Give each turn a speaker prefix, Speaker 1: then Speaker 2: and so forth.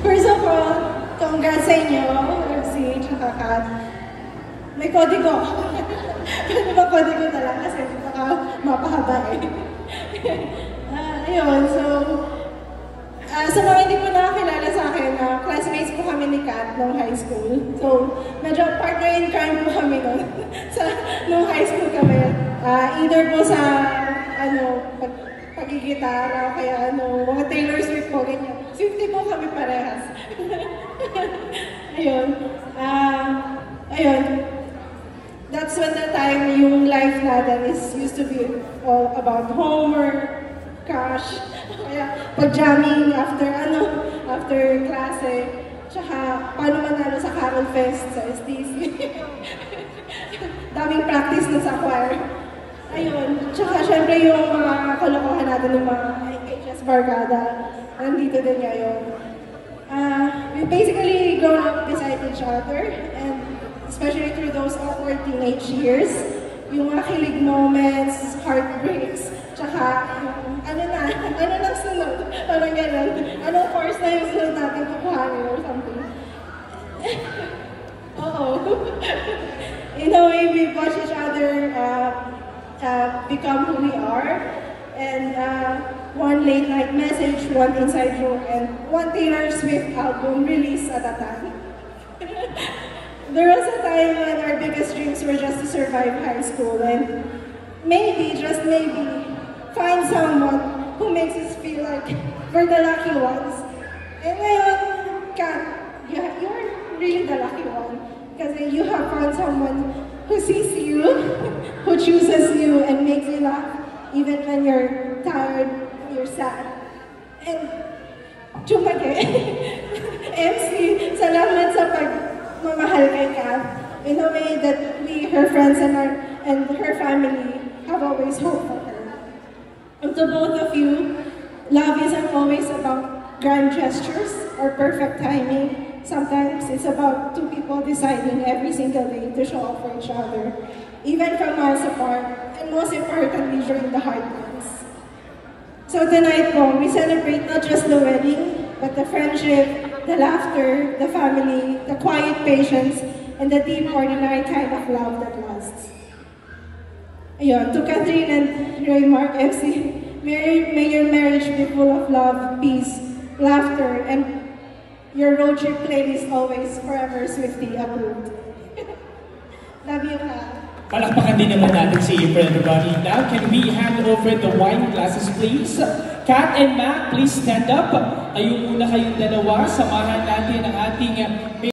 Speaker 1: First of all, congrats sa inyo, FC, tsaka Kat. May kodigo. Pwede ba kodigo na lang kasi baka mapahaba eh. Ayun, so, sa mga hindi po nakakilala sa akin, classmates po kami ni Kat nung high school. So, medyo partner in crime po kami nun. Nung high school kami. Either po sa, pagigitara, kaya mga Taylor Swift po, ganyan. Swiftie po kami parehas. Ayun. Ayun. That's when the time yung life natin is used to be all about homework, crush, kaya pag-jamming after klase, tsaka paano manalo sa Carol Fest sa STC. Daming practice na sa choir. Ayun, tsaka syempre yung mga kalokohan natin ng mga HS Barkada, nandito din ngayon. We basically grown up beside each other, and especially through those awkward teenage years, yung mga kilig moments, heartbreaks, tsaka yung ano na sunod, parang gano'n. Anong course na yung sunod natin kukuhanin or something. Oo. In a way, we watch each other become who we are. And one late night message, one inside joke, and one Taylor Swift album release at a time. There was a time when our biggest dreams were just to survive high school and maybe, just maybe, find someone who makes us feel like we're the lucky ones. And ngayon, Kat, you're really the lucky one because you have found someone who sees you, who chooses you, and makes you laugh even when you're tired, you're sad. And, Chumage, MC, salamat sa pagmamahal kay Kat in a way that we, her friends and her family, have always hoped for her. And to both of you, love isn't always about grand gestures or perfect timing. Sometimes it's about two people deciding every single day to show up for each other, even from miles apart, and most importantly, during the hard times. So tonight po, we celebrate not just the wedding, but the friendship, the laughter, the family, the quiet patience, and the deep, ordinary kind of love that lasts. Ayun, to Catherine and Raymark FC, may your marriage be full of love, peace, laughter, and your road trip playlist always forever Swiftie approved. Love you, Kat.
Speaker 2: Palakpakan din naman natin si April, everybody. Now, can we hand over the wine glasses, please? Kat and Mac, please stand up. Ayun muna kayong dalawa. Samahan natin ang ating